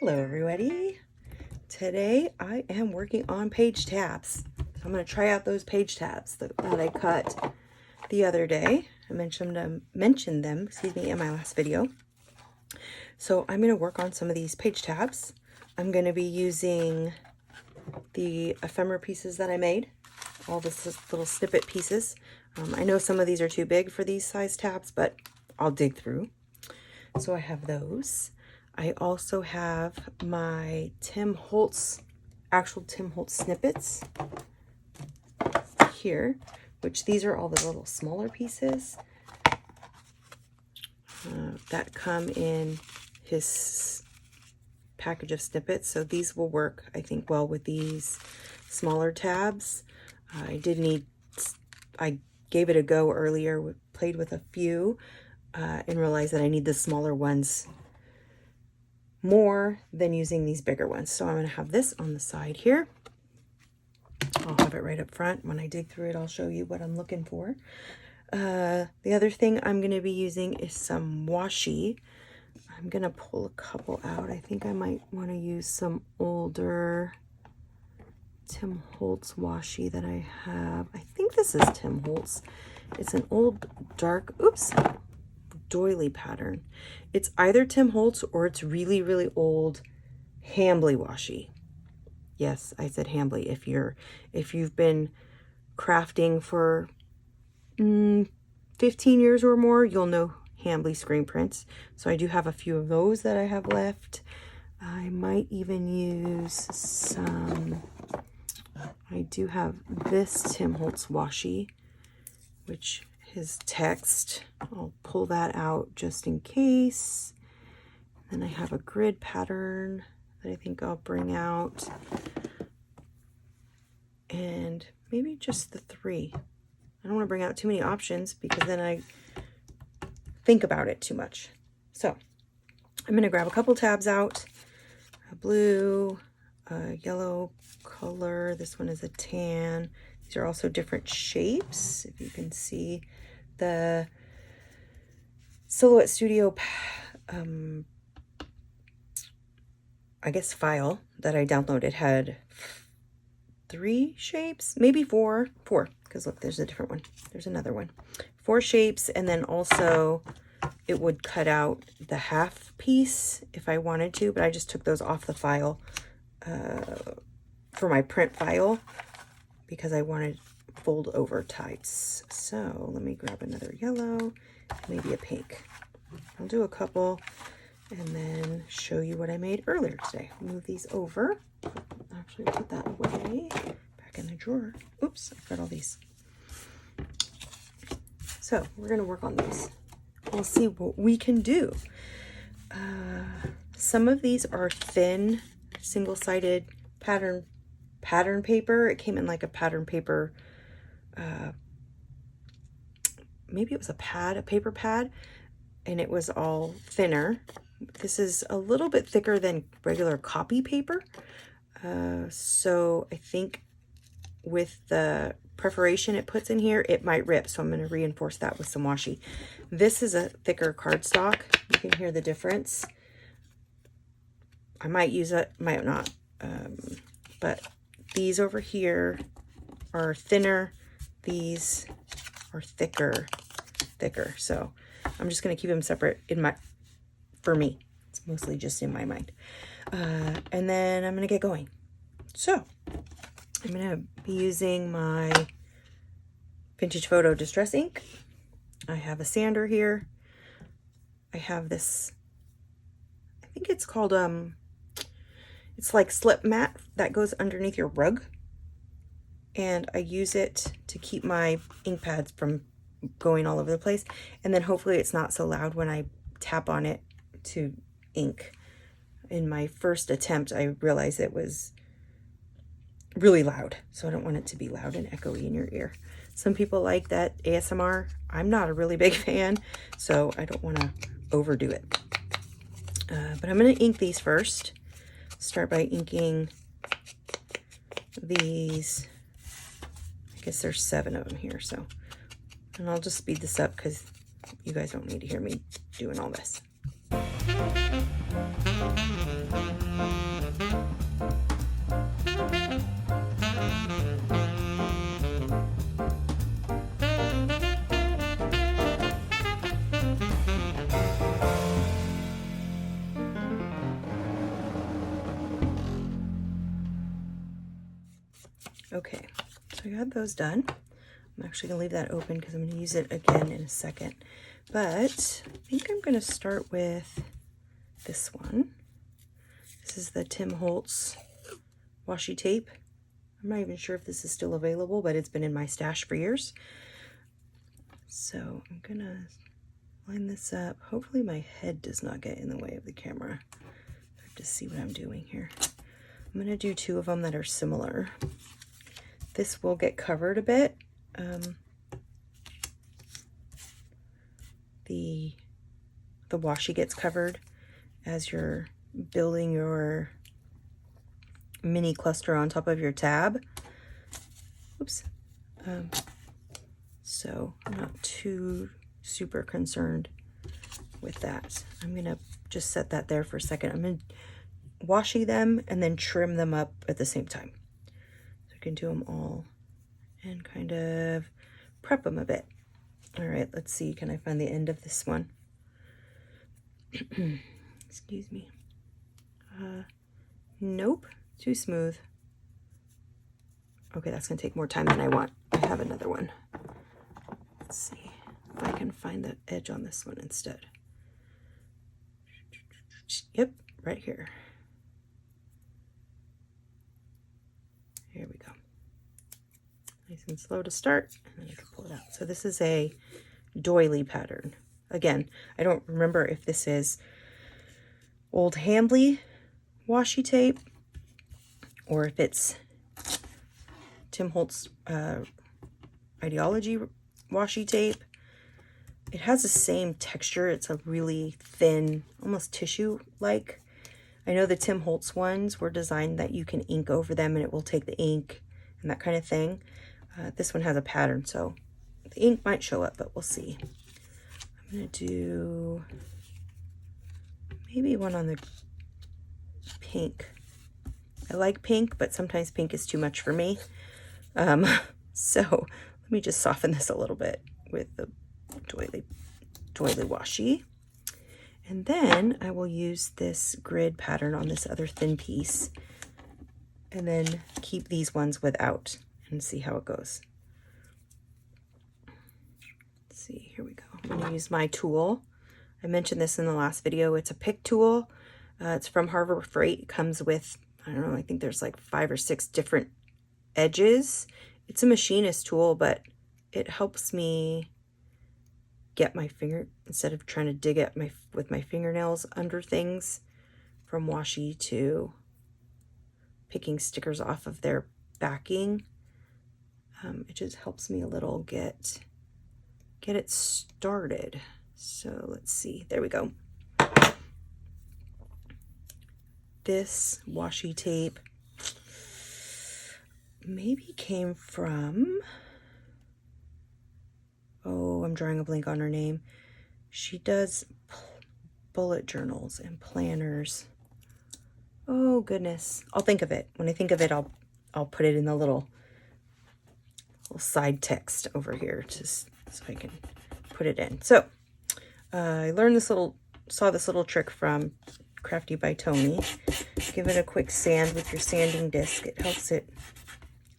Hello everybody. Today I am working on page tabs. I'm going to try out those page tabs that I cut the other day. I mentioned them in my last video. So I'm going to work on some of these page tabs. I'm going to be using the ephemera pieces that I made, all this little snippet pieces. I know some of these are too big for these size tabs, but I'll dig through. So I have those. I also have my actual Tim Holtz snippets here, which these are all the little smaller pieces that come in his package of snippets. So these will work, I think, well with these smaller tabs. I gave it a go earlier, played with a few, and realized that I need the smaller ones more than using these bigger ones. So I'm going to have this on the side here. I'll have it right up front. When I dig through it, I'll show you what I'm looking for. The other thing I'm going to be using is some washi. I'm going to pull a couple out. I think I might want to use some older Tim Holtz washi that I have. I think this is Tim Holtz. It's an old dark, doily pattern. It's either Tim Holtz or it's really, really old Hambly washi. Yes, I said Hambly. If you've been crafting for 15 years or more, you'll know Hambly screen prints. So I do have a few of those that I have left. I might even use some. I do have this Tim Holtz washi, which his text, I'll pull that out just in case. Then I have a grid pattern that I think I'll bring out, and maybe just the 3. I don't want to bring out too many options because then I think about it too much. So I'm going to grab a couple tabs out, a blue, a yellow color. This one is a tan. These are also different shapes. If you can see the Silhouette Studio, I guess file that I downloaded had 3 shapes, maybe 4, because look, there's a different one. There's another one. 4 shapes, and then also it would cut out the half piece if I wanted to, but I just took those off the file for my print file because I wanted fold over types. So let me grab another yellow, maybe a pink. I'll do a couple and then show you what I made earlier today. Move these over. Actually put that away back in the drawer. Oops, I've got all these. So we're going to work on these. We'll see what we can do. Some of these are thin, single-sided pattern paper. It came in like a pattern paper, maybe it was a paper pad, and it was all thinner. This is a little bit thicker than regular copy paper. So I think with the perforation it puts in here, it might rip. So I'm going to reinforce that with some washi. This is a thicker cardstock. You can hear the difference. I might use it, might not. But these over here are thinner. These are thicker. So I'm just going to keep them separate for me. It's mostly just in my mind. And then I'm going to get going. So I'm going to be using my Vintage Photo Distress ink. I have a sander here. I have this, I think it's called, it's like slip mat that goes underneath your rug. And I use it to keep my ink pads from going all over the place. And then hopefully it's not so loud when I tap on it to ink. In my first attempt, I realized it was really loud. So I don't want it to be loud and echoey in your ear. Some people like that ASMR. I'm not a really big fan, so I don't want to overdo it. But I'm going to ink these first. Start by inking these. I guess there's 7 of them here, so. And I'll just speed this up because you guys don't need to hear me doing all this. Okay, so I got those done. I'm actually gonna leave that open because I'm gonna use it again in a second. But I think I'm gonna start with this one. This is the Tim Holtz Washi Tape. I'm not even sure if this is still available, but it's been in my stash for years. So I'm gonna line this up. Hopefully my head does not get in the way of the camera. I have to see what I'm doing here. I'm gonna do 2 of them that are similar. This will get covered a bit. The washi gets covered as you're building your mini cluster on top of your tab. Oops. So I'm not too super concerned with that. I'm gonna just set that there for a second. I'm gonna washi them and then trim them up at the same time. So I can do them all and kind of prep them a bit. All right, let's see, can I find the end of this one? Excuse me. Nope, too smooth. Okay, that's gonna take more time than I want. I have another one. Let's see if I can find the edge on this one instead. Yep, right here. Here we go. Nice and slow to start, and then I can pull it out. So this is a doily pattern. Again, I don't remember if this is old Handley washi tape or if it's Tim Holtz Ideology washi tape. It has the same texture. It's a really thin, almost tissue-like. I know the Tim Holtz ones were designed that you can ink over them and it will take the ink and that kind of thing. This one has a pattern, so the ink might show up, but we'll see. I'm gonna do maybe one on the pink. I like pink, but sometimes pink is too much for me. So let me just soften this a little bit with the doily washi. And then I will use this grid pattern on this other thin piece and then keep these ones without and see how it goes. Let's see, here we go. I'm gonna use my tool. I mentioned this in the last video. It's a pick tool. It's from Harbor Freight. It comes with, I don't know, I think there's like 5 or 6 different edges. It's a machinist tool, but it helps me get my finger, instead of trying to dig at with my fingernails under things, from washi to picking stickers off of their backing. It just helps me a little get it started. So let's see, there we go. This washi tape maybe came from, oh, I'm drawing a blank on her name. She does bullet journals and planners. Oh goodness, I'll think of it. When I think of it, I'll put it in the little side text over here, just so I can put it in. So I learned saw this little trick from Krafty by Tony. Give it a quick sand with your sanding disc. It helps it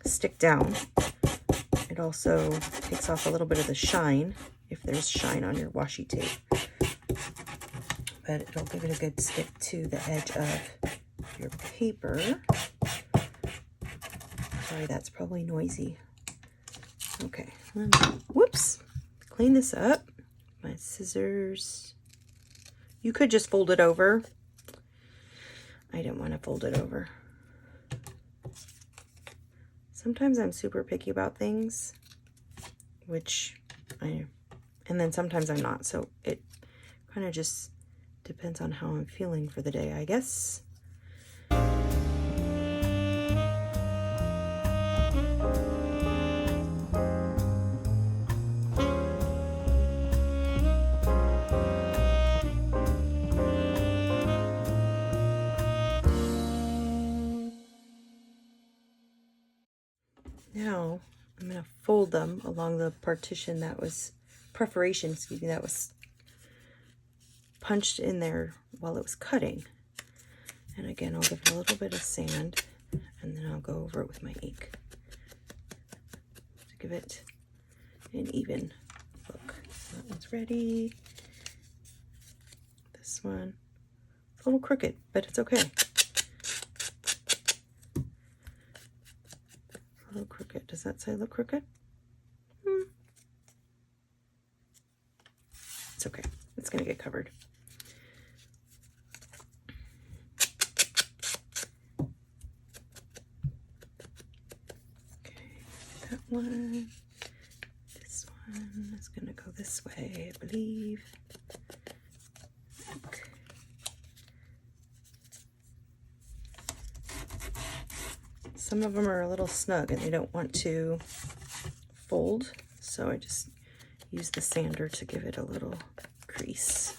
stick down. It also takes off a little bit of the shine, if there's shine on your washi tape. But it'll give it a good stick to the edge of your paper. Sorry, that's probably noisy. Okay, whoops, clean this up. My scissors. You could just fold it over. I didn't want to fold it over. Sometimes I'm super picky about things, and then sometimes I'm not. So it kind of just depends on how I'm feeling for the day, I guess. Now I'm going to fold them along the perforation that was punched in there while it was cutting. And again, I'll give it a little bit of sand and then I'll go over it with my ink. give it an even look. That one's ready. This one, it's a little crooked, but it's okay. A little crooked. Does that side look crooked? It's okay. It's going to get covered. Okay, that one. This one is going to go this way, I believe. Okay. Some of them are a little snug and they don't want to fold, so I just use the sander to give it a little crease.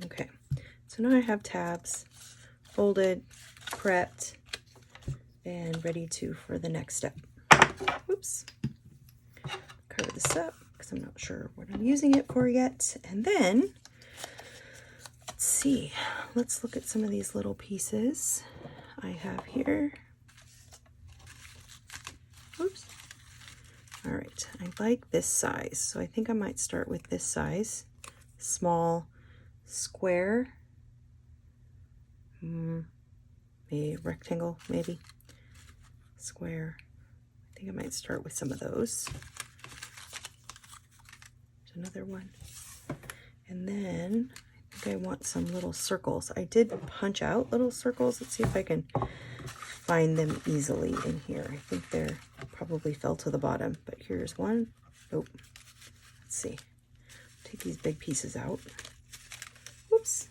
Okay, so now I have tabs folded, prepped, and ready for the next step. Oops. Cover this up because I'm not sure what I'm using it for yet. And then, let's see, let's look at some of these little pieces I have here. Oops. All right, I like this size, so I think I might start with this size. Small square, a rectangle maybe, square. I think I might start with some of those. There's another one. And then I think I want some little circles. I did punch out little circles. Let's see if I can find them easily in here. I think they're probably fell to the bottom, but here's one. Oh, let's see. Take these big pieces out. Whoops.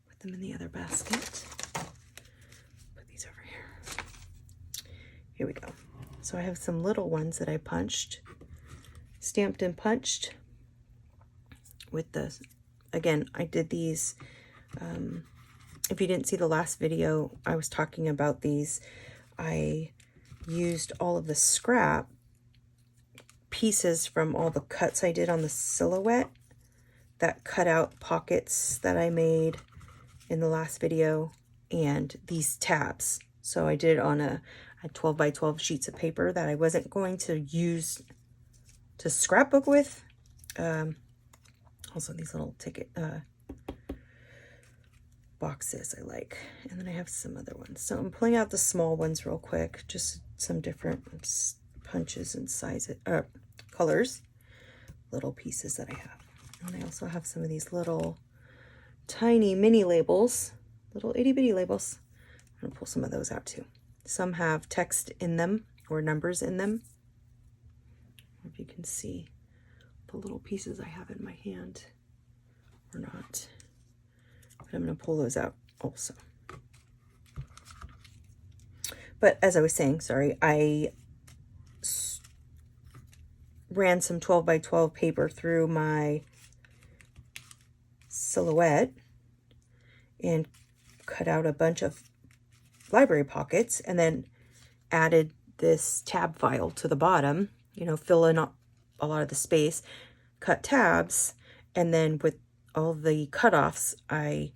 Put them in the other basket. Put these over here. Here we go. So I have some little ones that I punched, stamped and punched with the, again, I did these, if you didn't see the last video, I was talking about these. I used all of the scrap pieces from all the cuts I did on the silhouette that cut out pockets that I made in the last video, and these tabs. So I did it on a 12 by 12 sheets of paper that I wasn't going to use to scrapbook with. Also these little ticket boxes I like. And then I have some other ones. So I'm pulling out the small ones real quick, just some different punches and sizes, colors, little pieces that I have. And I also have some of these little tiny mini labels, little itty bitty labels. I'm gonna pull some of those out too. Some have text in them or numbers in them. I don't know if you can see the little pieces I have in my hand or not. But I'm going to pull those out also. But as I was saying, sorry, I ran some 12 by 12 paper through my silhouette and cut out a bunch of library pockets and then added this tab file to the bottom, you know, fill in a lot of the space, cut tabs, and then with all the cutoffs, I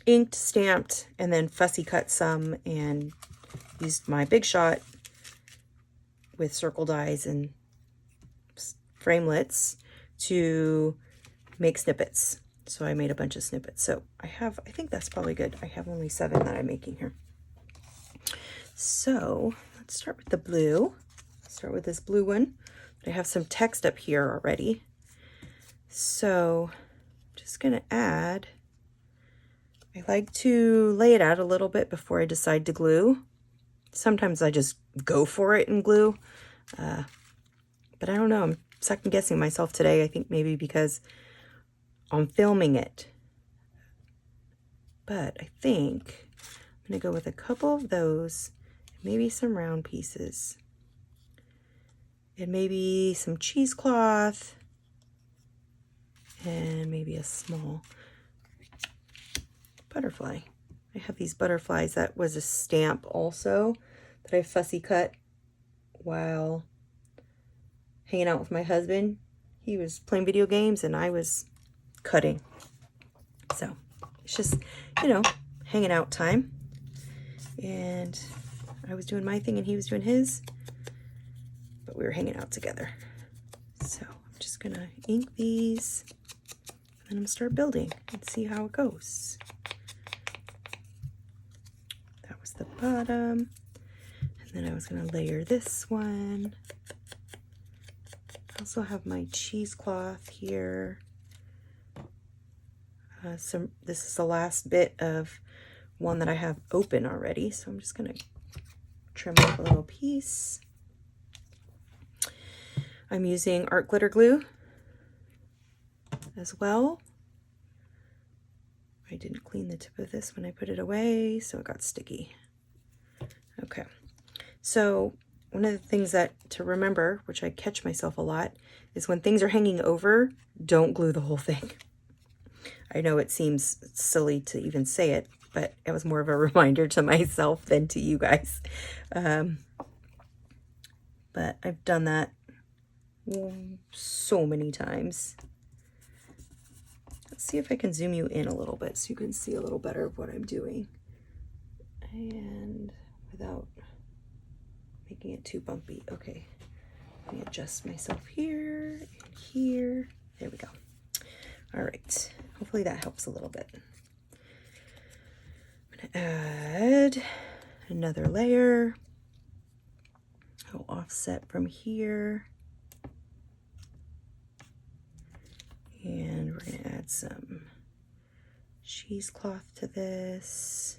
inked, stamped, and then fussy cut some and used my Big Shot with circle dies and framelits to make snippets. So I made a bunch of snippets. So I think that's probably good. I have only 7 that I'm making here. So let's start with the blue. Start with this blue one. I have some text up here already. So I'm just going to add, I like to lay it out a little bit before I decide to glue. Sometimes I just go for it and glue. But I don't know, I'm second guessing myself today. I think maybe because I'm filming it. But I think I'm going to go with a couple of those, maybe some round pieces. And maybe some cheesecloth. And maybe a small butterfly. I have these butterflies. That was a stamp also that I fussy cut while hanging out with my husband. He was playing video games and I was cutting. So it's just, you know, hanging out time. And I was doing my thing and he was doing his, but we were hanging out together. So I'm just gonna ink these and I'm gonna start building and see how it goes. That was the bottom. And then I was gonna layer this one. I also have my cheesecloth here. This is the last bit of one that I have open already, so I'm just gonna trim off a little piece. I'm using art glitter glue as well. I didn't clean the tip of this when I put it away, so it got sticky. Okay, so one of the things that to remember, which I catch myself a lot, is when things are hanging over, don't glue the whole thing. I know it seems silly to even say it, but it was more of a reminder to myself than to you guys. But I've done that so many times. Let's see if I can zoom you in a little bit so you can see a little better of what I'm doing. And without making it too bumpy. Okay, let me adjust myself here and here. There we go. All right, hopefully that helps a little bit. I'm gonna add another layer. I'll offset from here. And we're gonna add some cheesecloth to this.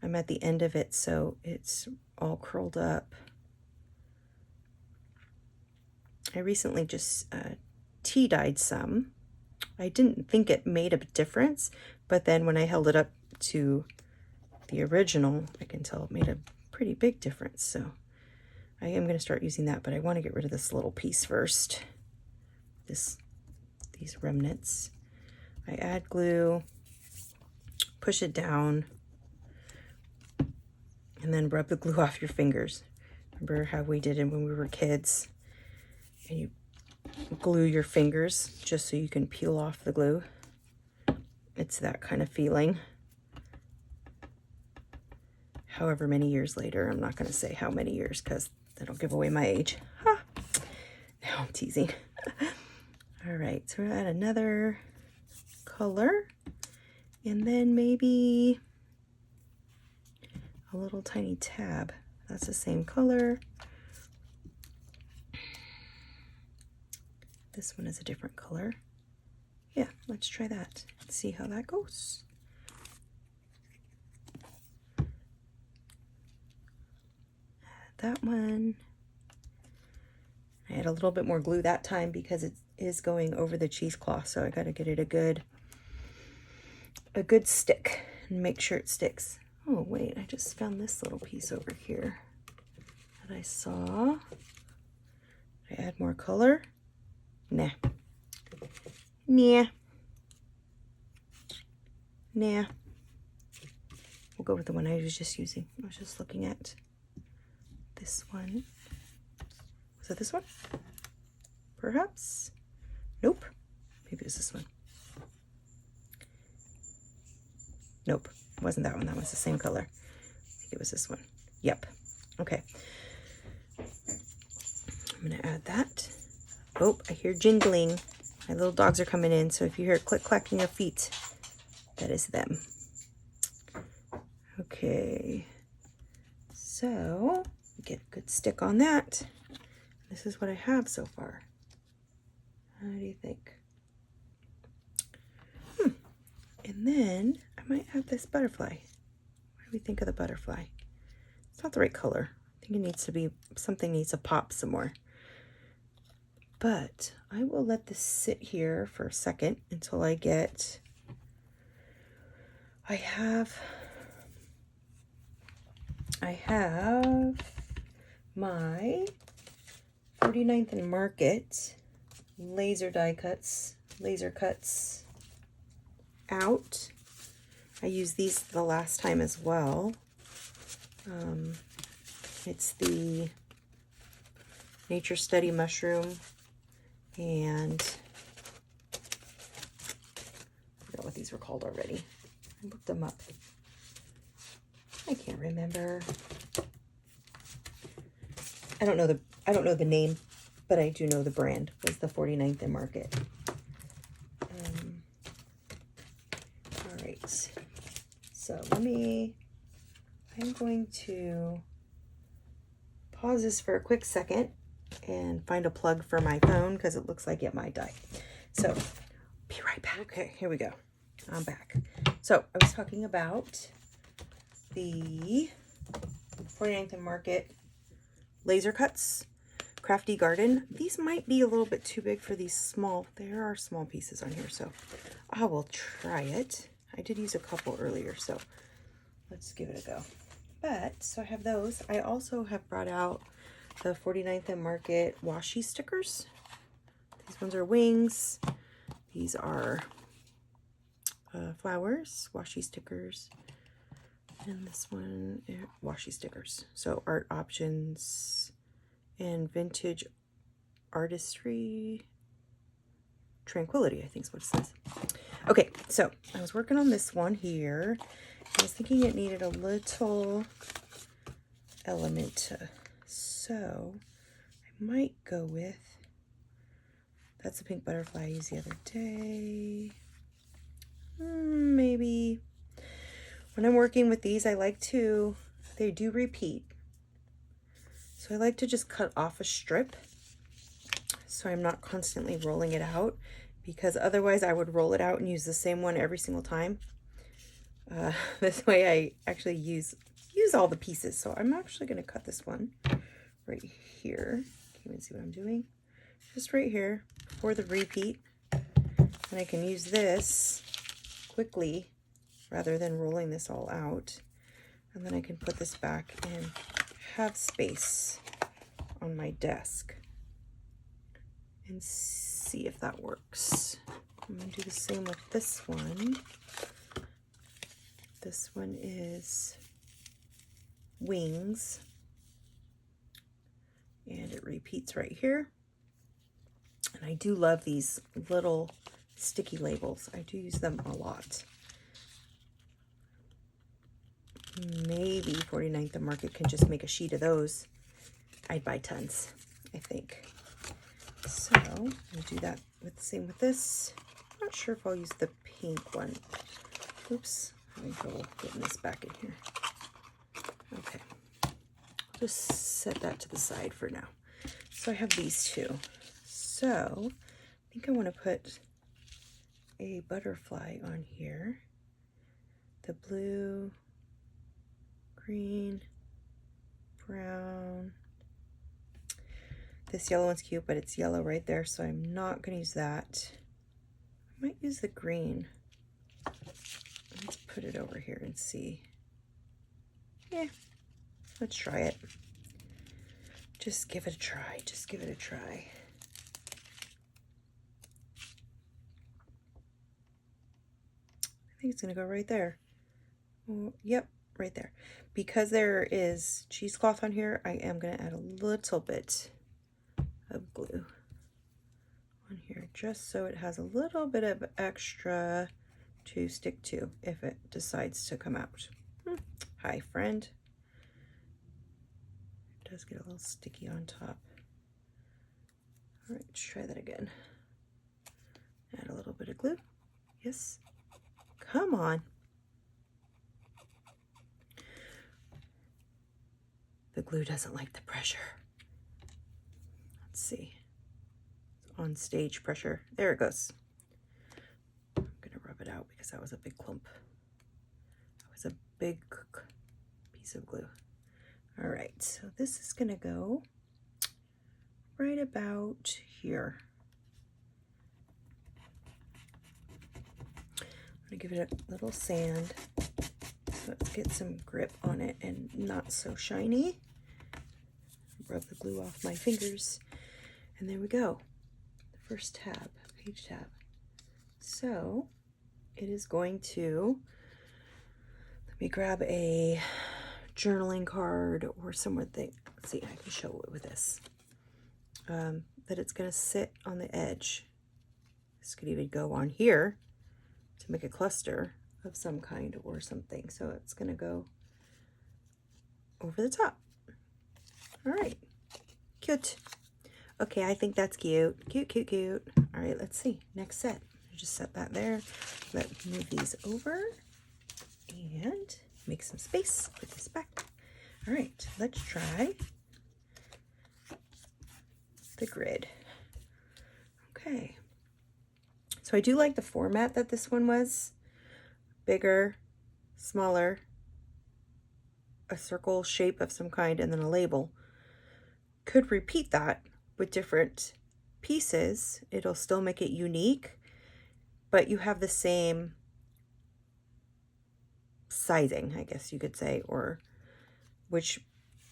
I'm at the end of it, so it's all curled up. I recently just tea dyed some. I didn't think it made a difference, but then when I held it up to the original, I can tell it made a pretty big difference. So I am going to start using that, but I want to get rid of this little piece first. These remnants. I add glue, push it down, and then rub the glue off your fingers. Remember how we did it when we were kids? And you glue your fingers just so you can peel off the glue. It's that kind of feeling. However many years later, I'm not going to say how many years because that'll give away my age. Ha! Now I'm teasing. All right, so we're gonna add another color and then maybe a little tiny tab. That's the same color. This one is a different color. Yeah, let's try that and see how that goes. Add that one. I had a little bit more glue that time because it is going over the cheesecloth, so I got to get it a good stick and make sure it sticks. Oh wait, I just found this little piece over here that I saw. I add more color. Nah. Nah. Nah. We'll go with the one I was just using. I was just looking at this one. Was it this one? Perhaps? Nope. Maybe it was this one. Nope. It wasn't that one. That was the same color. I think it was this one. Yep. Okay. I'm going to add that. Oh, I hear jingling. My little dogs are coming in, so if you hear click clacking of feet, that is them. Okay, so get a good stick on that. This is what I have so far. How do you think? And then I might add this butterfly. What do we think of the butterfly? It's not the right color. I think it needs to be, something needs to pop some more. But I will let this sit here for a second until I get, I have my 49th and Market laser cuts out. I used these the last time as well. It's the Nature Study Mushroom and what these were called already. I looked them up. I can't remember. I don't know the name, but I do know the brand was the 49th and Market. All right. So I'm going to pause this for a quick second and find a plug for my phone because it looks like it might die. So be right back. Okay, here we go. I'm back. So I was talking about the 49th and Market laser cuts, Krafty Garden. These might be a little bit too big for these small. There are small pieces on here, so I will try it. I did use a couple earlier, so let's give it a go. But, so I have those. I also have brought out the 49th and Market Washi Stickers. These ones are wings. These are flowers, washi stickers. And this one, washi stickers. So art options and vintage artistry tranquility, I think is what it says. Okay, so I was working on this one here. I was thinking it needed a little element, so I might go with, that's the pink butterfly I used the other day. Maybe when I'm working with these, I like to, they do repeat. So I like to just cut off a strip so I'm not constantly rolling it out, because otherwise I would roll it out and use the same one every single time. This way I actually use all the pieces. So I'm actually going to cut this one right here. Can't even see what I'm doing. Just right here for the repeat. And I can use this quickly rather than rolling this all out. And then I can put this back and have space on my desk and see if that works. I'm going to do the same with this one. This one is wings, and it repeats right here. And I do love these little sticky labels. I do use them a lot. Maybe 49th and Market can just make a sheet of those. I'd buy tons, I think. So I'm gonna do that with the same with this. I'm not sure if I'll use the pink one. Oops, I think I'll get this back in here. Okay, I'll just set that to the side for now. So I have these two. So I think I want to put a butterfly on here. The blue, green, brown. This yellow one's cute, but it's yellow right there, so I'm not going to use that. I might use the green. Let's put it over here and see. Yeah, let's try it. Just give it a try. Just give it a try. I think it's going to go right there. Oh, yep, right there. Because there is cheesecloth on here, I am going to add a little bit of glue on here, just so it has a little bit of extra to stick to if it decides to come out. Hi, friend. It does get a little sticky on top. All right, let's try that again. Add a little bit of glue. Yes. Come on. The glue doesn't like the pressure. Let's see. It's on stage pressure. There it goes. I'm gonna rub it out because that was a big clump. That was a big piece of glue. All right, so this is gonna go right about here. I'm gonna give it a little sand so let's get some grip on it and not so shiny. Rub the glue off my fingers, and there we go. The first tab, page tab. So it is going to, let me grab a journaling card or something. Let's see, I can show it with this. That it's going to sit on the edge. This could even go on here to make a cluster of some kind or something. So it's going to go over the top. All right, cute. Okay, I think that's cute. Cute, cute, cute. All right, let's see. Next set. Just set that there. Let's move these over and make some space. Put this back. All right, let's try the grid. Okay. So I do like the format that this one was. Bigger, smaller, a circle shape of some kind, and then a label. Could repeat that with different pieces. It'll still make it unique, but you have the same sizing, I guess you could say, or which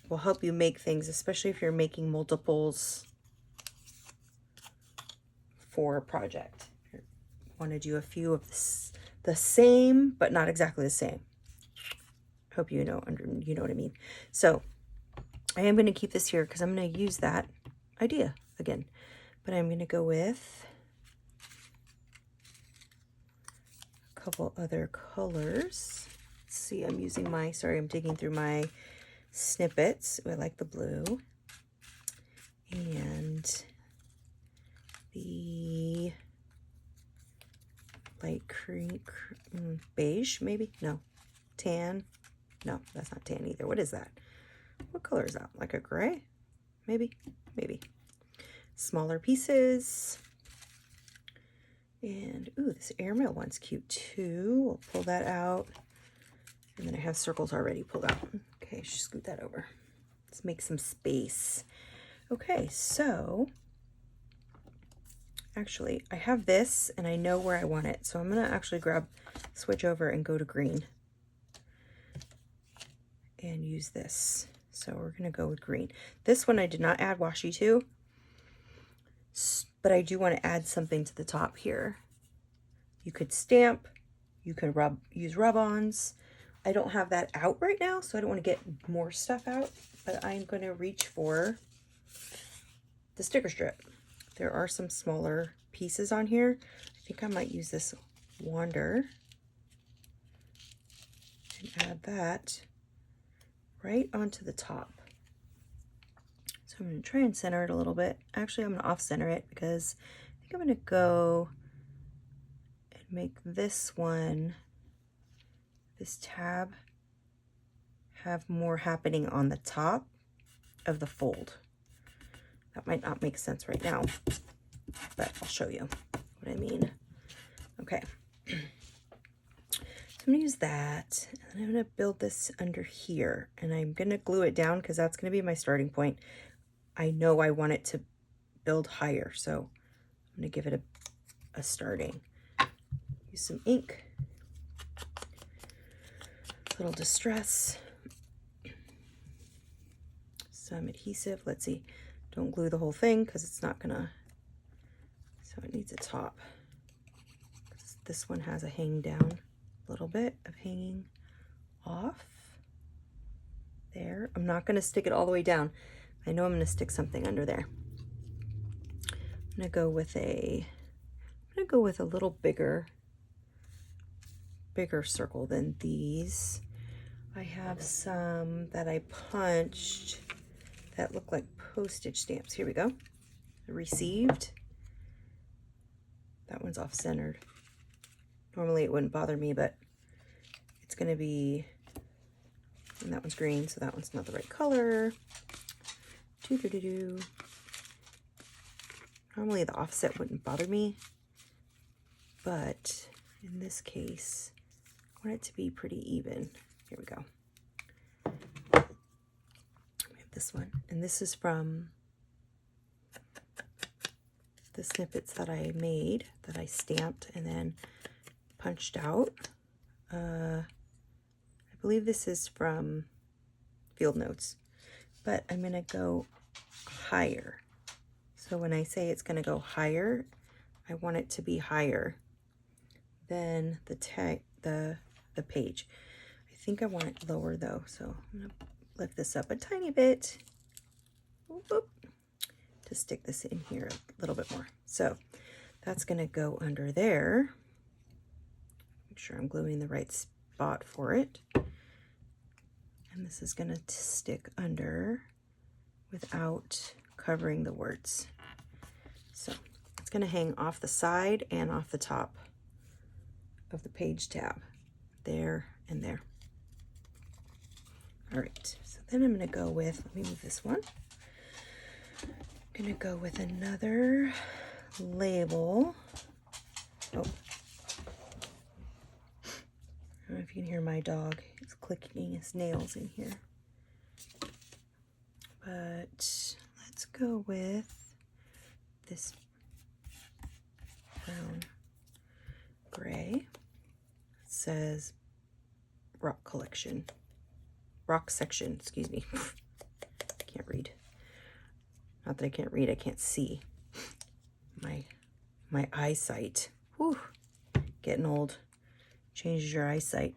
will help you make things, especially if you're making multiples for a project. You want to do a few of the same, but not exactly the same. Hope you know what I mean. So I am going to keep this here because I'm going to use that idea again, but I'm going to go with a couple other colors. Let's see, I'm using my, sorry, I'm digging through my snippets. I like the blue and the light cream, beige, maybe? No, tan. No, that's not tan either. What is that? What color is that? Like a gray? Maybe, maybe. Smaller pieces. And, ooh, this airmail one's cute too. We'll pull that out. And then I have circles already pulled out. Okay, scoot that over. Let's make some space. Okay, so actually I have this and I know where I want it. So I'm gonna actually switch over and go to green and use this. So we're gonna go with green. This one I did not add washi to, but I do want to add something to the top here. You could stamp, you can use rub-ons. I don't have that out right now, so I don't want to get more stuff out, but I'm going to reach for the sticker strip. There are some smaller pieces on here. I think I might use this wander and add that right onto the top. So I'm going to try and center it a little bit. Actually, I'm going to off-center it because I think I'm going to go and make this one, this tab, have more happening on the top of the fold. That might not make sense right now, but I'll show you what I mean. Okay. So I'm going to use that, and I'm going to build this under here, and I'm going to glue it down because that's going to be my starting point. I know I want it to build higher, so I'm going to give it a starting. Use some ink, a little distress, some adhesive. Let's see, don't glue the whole thing because it's not gonna, so it needs a top. This one has a hang down, a little bit of hanging off there. I'm not gonna stick it all the way down. I know I'm gonna stick something under there. I'm gonna go with a little bigger circle than these. I have some that I punched that look like postage stamps. Here we go. Received. That one's off-centered. Normally it wouldn't bother me, but it's gonna be, and that one's green, so that one's not the right color. Normally the offset wouldn't bother me, but in this case, I want it to be pretty even. Here we go. We have this one, and this is from the snippets that I made, that I stamped and then punched out. I believe this is from Field Notes, but I'm gonna go higher. So when I say it's gonna go higher, I want it to be higher than the page. I think I want it lower though, so I'm gonna lift this up a tiny bit to stick this in here a little bit more. So that's gonna go under there. Make sure I'm gluing the right spot for it. And this is going to stick under without covering the words. So it's going to hang off the side and off the top of the page tab. There and there. All right, so then I'm going to go with, let me move this one. I'm going to go with another label. Oh, I don't know if you can hear my dog. He's clicking his nails in here. But let's go with this brown gray. It says rock section, excuse me. Can't read. Not that I can't read, I can't see. My eyesight. Whew. Getting old. Changes your eyesight.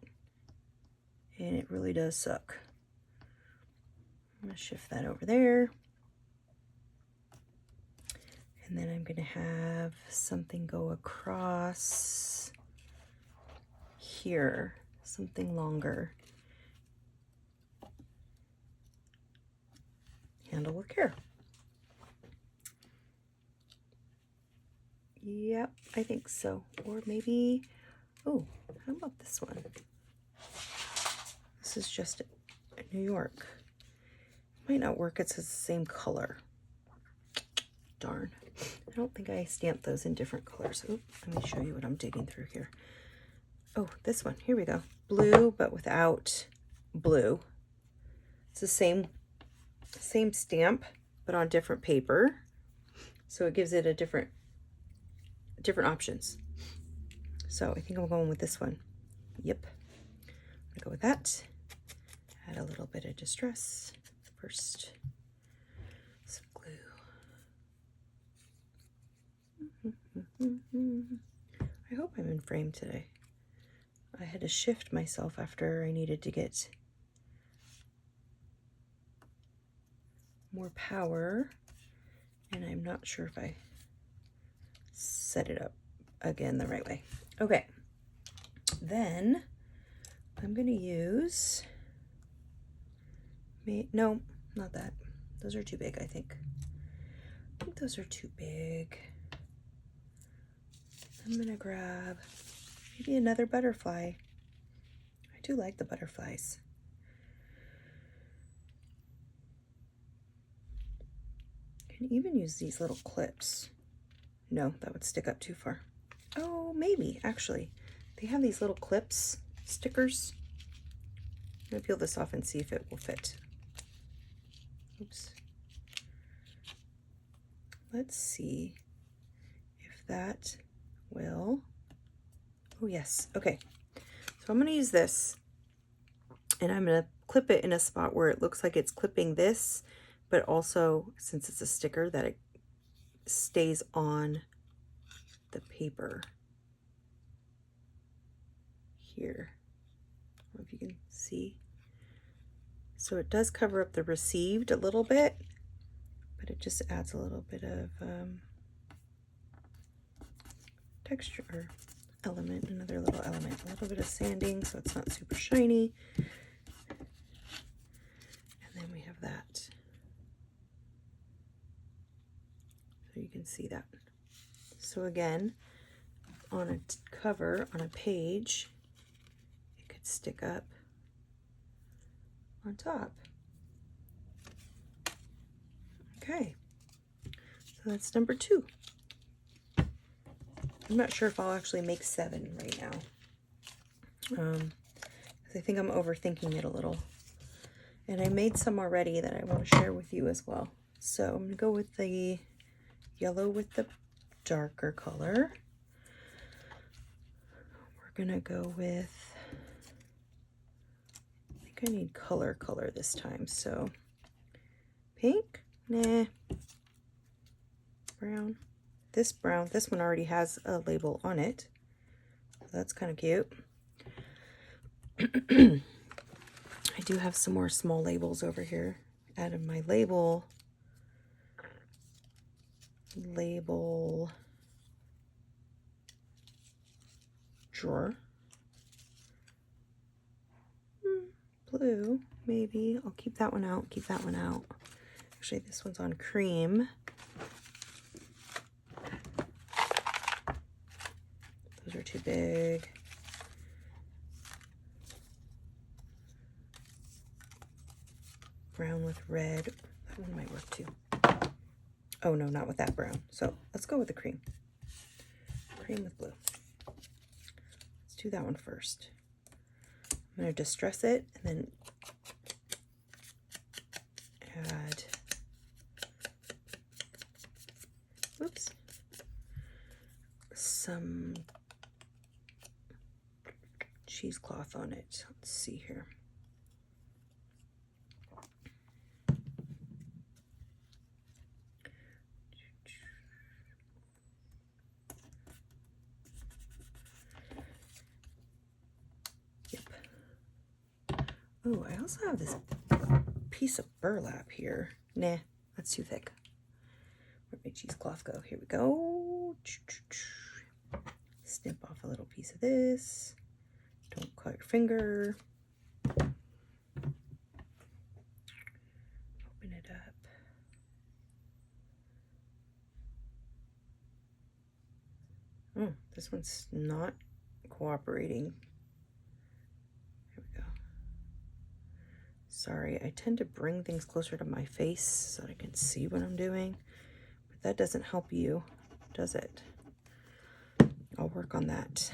And it really does suck. I'm going to shift that over there. And then I'm going to have something go across here. Something longer. Handle with care. Yep, I think so. Or maybe, oh, how about this one? This is just New York. Might not work, it's the same color. Darn. I don't think I stamped those in different colors. Oop, let me show you what I'm digging through here. Oh, this one. Here we go. Blue, but without blue. It's the same stamp, but on different paper. So it gives it a different options. So I think I'm going with this one. Yep. I'm gonna go with that. Add a little bit of distress first. Some glue. I hope I'm in frame today. I had to shift myself after I needed to get more power, and I'm not sure if I set it up again the right way. Okay, then I'm going to use, no, not that. Those are too big, I think. I think those are too big. I'm going to grab maybe another butterfly. I do like the butterflies. You can even use these little clips. No, that would stick up too far. Oh, maybe, actually. They have these little clips, stickers. I'm going to peel this off and see if it will fit. Oops. Let's see if that will. Oh, yes. Okay. So I'm going to use this, and I'm going to clip it in a spot where it looks like it's clipping this, but also, since it's a sticker, that it stays on the paper here. I don't know if you can see. So it does cover up the received a little bit, but it just adds a little bit of texture or element, another little element, a little bit of sanding so it's not super shiny. And then we have that. So you can see that. So again, on a cover, on a page, it could stick up on top. Okay, so that's number 2. I'm not sure if I'll actually make 7 right now, because I think I'm overthinking it a little. And I made some already that I want to share with you as well. So I'm going to go with the yellow with the darker color. We're going to go with, I think I need color this time. So pink, nah, brown. This brown, this one already has a label on it. So that's kind of cute. I do have some more small labels over here. Out of my label drawer. blue, maybe. I'll keep that one out, keep that one out. Actually, this one's on cream. Those are too big. Brown with red. That one might work too. Oh no, not with that brown. So let's go with the cream. Cream with blue. Let's do that one first. I'm going to distress it and then add, whoops, some cheesecloth on it. Let's see here. Oh, I also have this piece of burlap here. Nah, that's too thick. Where'd my cheesecloth go? Here we go. Snip off a little piece of this. Don't cut your finger. Open it up. Oh, this one's not cooperating. Here we go. Sorry, I tend to bring things closer to my face so that I can see what I'm doing, but that doesn't help you, does it? I'll work on that.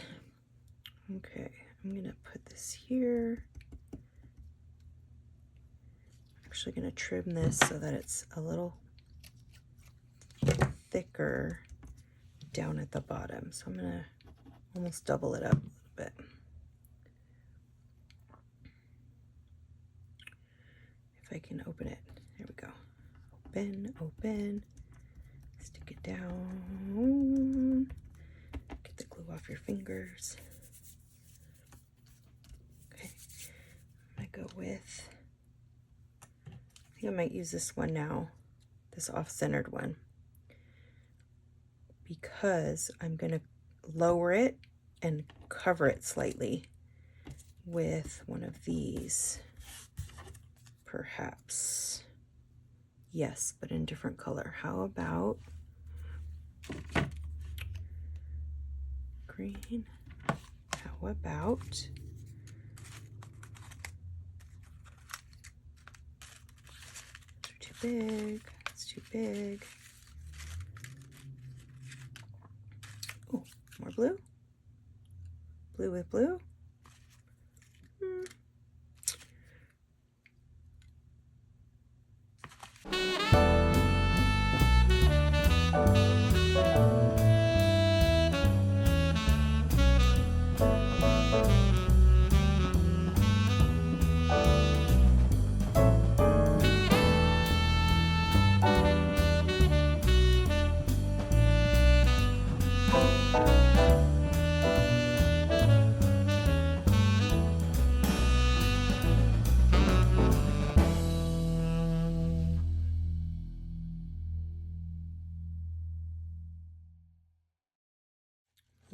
Okay, I'm gonna put this here. I'm actually gonna trim this so that it's a little thicker down at the bottom. So I'm gonna almost double it up a little bit. If I can open it, there we go. Open, open, stick it down, get the glue off your fingers. Okay, I'm gonna go with, I think I might use this one now, this off-centered one, because I'm gonna lower it and cover it slightly with one of these. Perhaps. Yes, but in a different color. How about green? How about those are too big. It's too big. Oh, more blue. Blue with blue.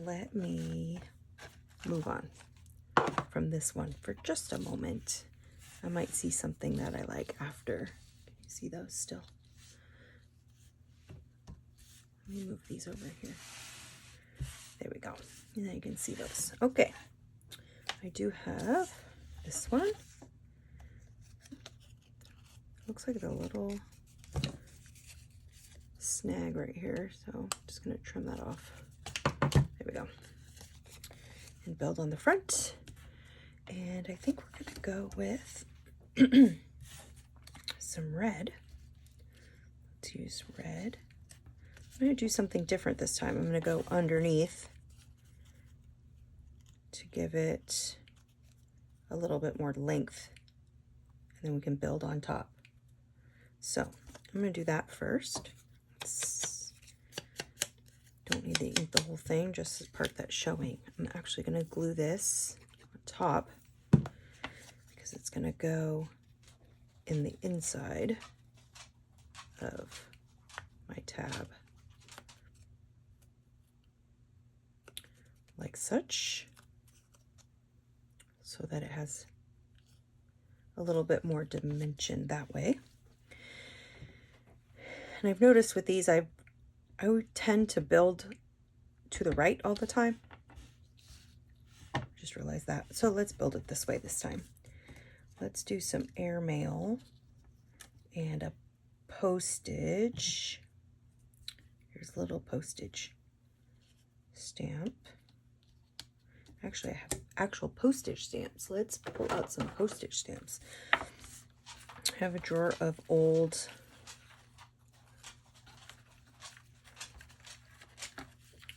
Let me move on from this one for just a moment. I might see something that I like after. Can you see those still? Let me move these over here. There we go. And now you can see those. Okay. I do have this one. Looks like it's a little snag right here, so I'm just going to trim that off. There we go. And build on the front. And I think we're going to go with some red. Let's use red. I'm going to do something different this time. I'm going to go underneath to give it a little bit more length. And then we can build on top. So I'm going to do that first. Don't need to ink the whole thing, just the part that's showing. I'm actually going to glue this on top because it's going to go in the inside of my tab, like such, so that it has a little bit more dimension that way. And I've noticed with these, I would tend to build to the right all the time. Just realized that. So let's build it this way this time. Let's do some airmail and a postage. Here's a little postage stamp. Actually, I have actual postage stamps. Let's pull out some postage stamps. I have a drawer of old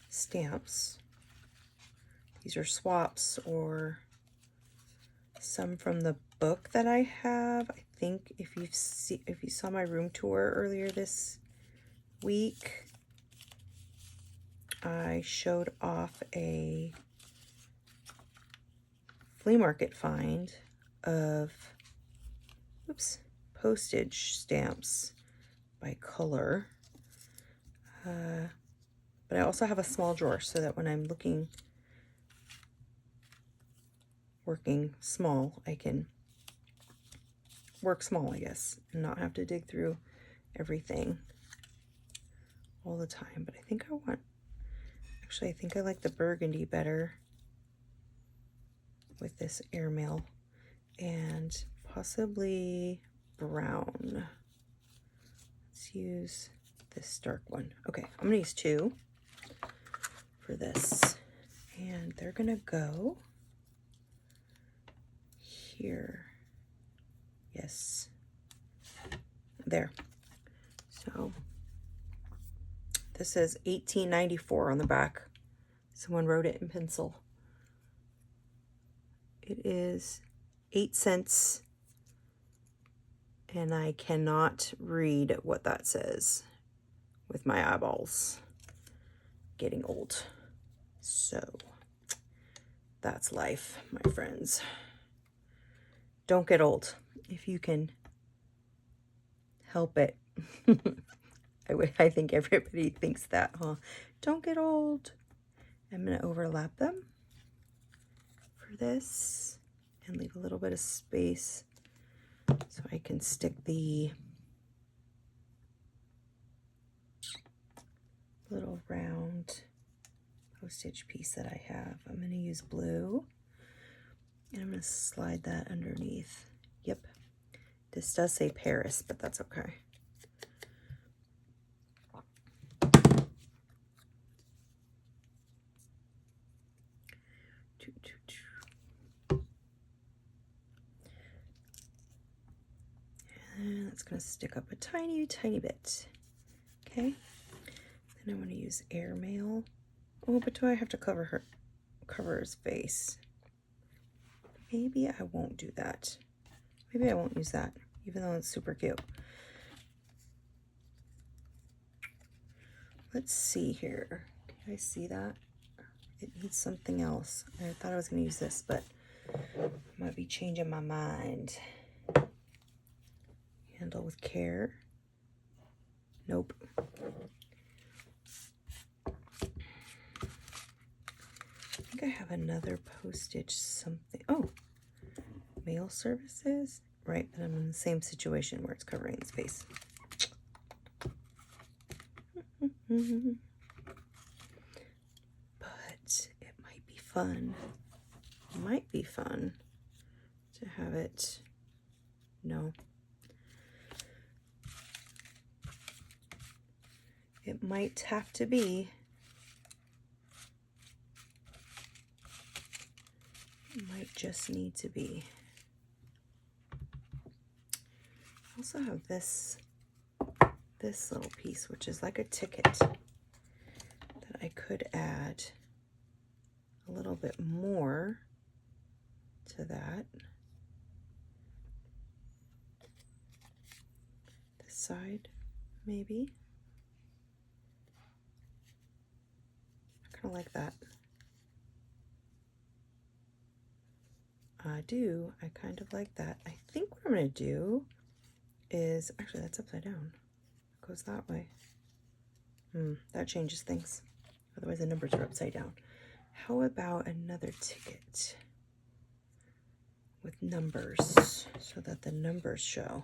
stamps. These are swaps or some from the book that I have. I think if you saw my room tour earlier this week, I showed off a flea market find of postage stamps by color. But I also have a small drawer so that when I'm working small, I can work small, I guess, and not have to dig through everything all the time. But I think I think I like the burgundy better with this airmail, and possibly brown. Let's use this dark one. Okay, I'm gonna use 2 for this, and they're gonna go here. Yes, there. So this says 1894 on the back. Someone wrote it in pencil. It is 8 cents, and I cannot read what that says with my eyeballs. Getting old. So that's life, my friends. Don't get old if you can help it. I think everybody thinks that, huh? Don't get old. I'm going to overlap them for this and leave a little bit of space so I can stick the little round postage piece that I have. I'm going to use blue, and I'm going to slide that underneath. Yep. This does say Paris, but that's okay. And that's going to stick up a tiny, tiny bit. Okay. Then I want to use airmail. Oh, but do I have to cover his face? Maybe I won't do that. Maybe I won't use that, even though it's super cute. Let's see here. Can I see that? It needs something else. I thought I was going to use this, but I might be changing my mind. Handle with care. Nope. I think I have another postage something. Oh, mail services. Right, but I'm in the same situation where it's covering the space. But it might be fun. It might be fun to have it. No. It might have to be. It might just need to be. I also have this little piece, which is like a ticket that I could add a little bit more to that. This side, maybe. I kind of like that. I kind of like that. I think what I'm going to do is, actually that's upside down. It goes that way. That changes things. Otherwise the numbers are upside down. How about another ticket with numbers so that the numbers show.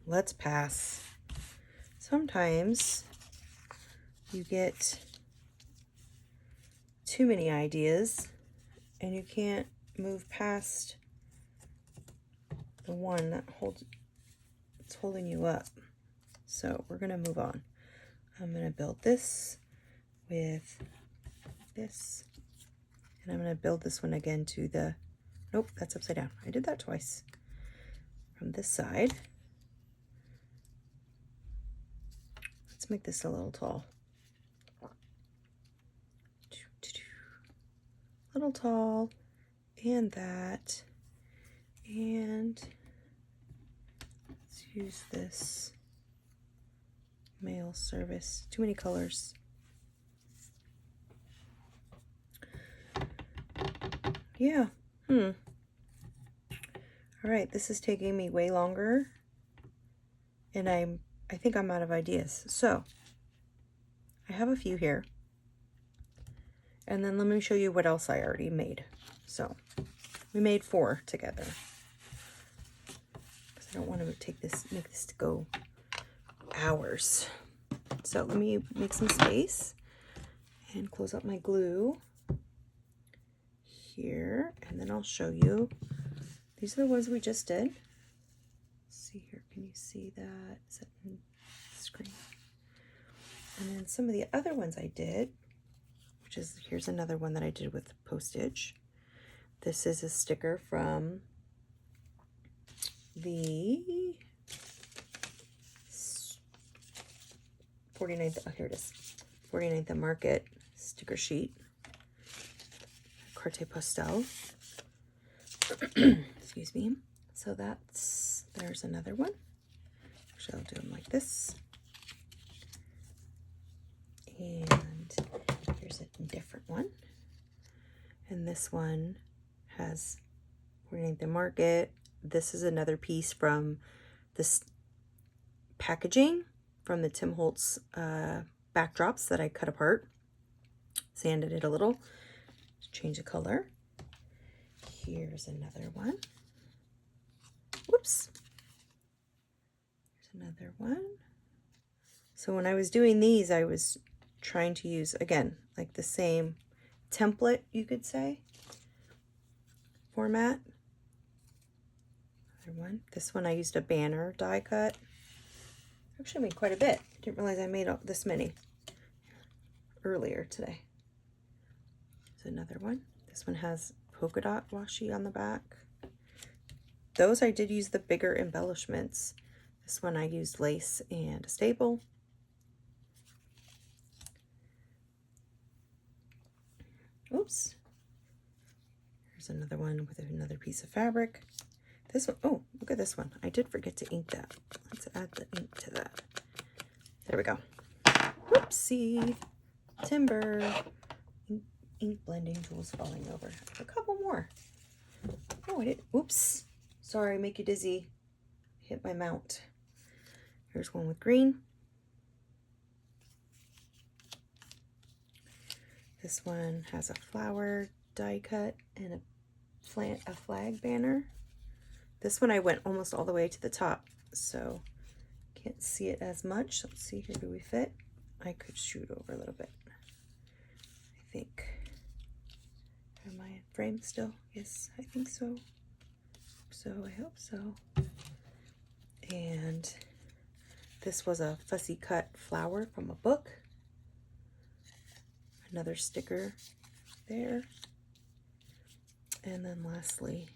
Let's pass. Sometimes you get too many ideas and you can't move past the one that it's holding you up. So we're gonna move on. I'm gonna build this with this, and I'm gonna build this one again to the, nope, that's upside down. I did that twice. From this side. Let's make this a little tall. Little tall, and that, and let's use this mail service. Too many colors. Yeah. All right, this is taking me way longer, and I think I'm out of ideas. So I have a few here. And then let me show you what else I already made. So we made 4 together. Because I don't want to make this go hours. So let me make some space and close up my glue here. And then I'll show you. These are the ones we just did. Let's see here. Can you see that? Is that in the screen? And then some of the other ones I did, which is, here's another one that I did with postage. This is a sticker from the 49th, oh, here it is, 49th Market sticker sheet, Carte Postal. Excuse me. So there's another one. Actually, I'll do them like this. And here's a different one. And this one has 49th Market. This is another piece from this packaging from the Tim Holtz backdrops that I cut apart. Sanded it a little to change the color. Here's another one. Whoops. Here's another one. So when I was doing these, I was trying to use, again, like the same template, you could say, format. Another one. This one I used a banner die cut. Actually made quite a bit. Didn't realize I made this many earlier today. There's another one. This one has polka dot washi on the back. Those I did use the bigger embellishments. This one I used lace and a staple. Oops. Here's another one with another piece of fabric. This one, oh, look at this one. I did forget to ink that. Let's add the ink to that. There we go. Whoopsie. Timber. Ink blending tools falling over. A couple more. Oh, I did. Oops. Sorry, make you dizzy. Hit my mount. Here's one with green. This one has a flower die cut and a flag banner. This one I went almost all the way to the top, so can't see it as much. Let's see here, do we fit? I could shoot over a little bit. I think. Am I in frame still? Yes, I think so. So I hope so. And this was a fussy cut flower from a book. Another sticker there. And then lastly,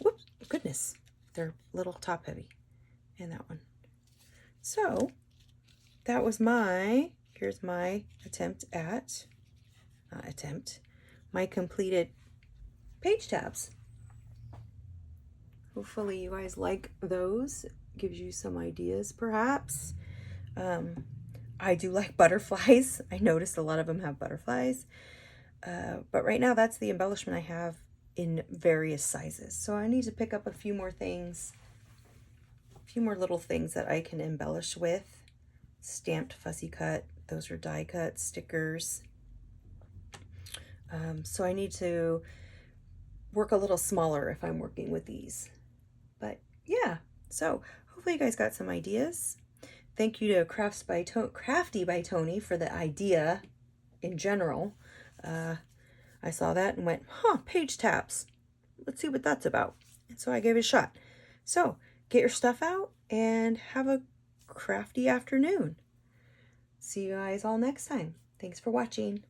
whoops, goodness, they're a little top heavy. And that one. So that was here's my my completed page tabs. Hopefully you guys like those. Gives you some ideas perhaps. I do like butterflies. I noticed a lot of them have butterflies. But right now that's the embellishment I have in various sizes. So I need to pick up a few more things, a few more little things that I can embellish with. Stamped fussy cut, those are die cut stickers. So I need to work a little smaller if I'm working with these. But yeah, so hopefully you guys got some ideas. Thank you to Krafty by Tony for the idea in general. I saw that and went, huh, page tabs. Let's see what that's about. And so I gave it a shot. So get your stuff out and have a crafty afternoon. See you guys all next time. Thanks for watching.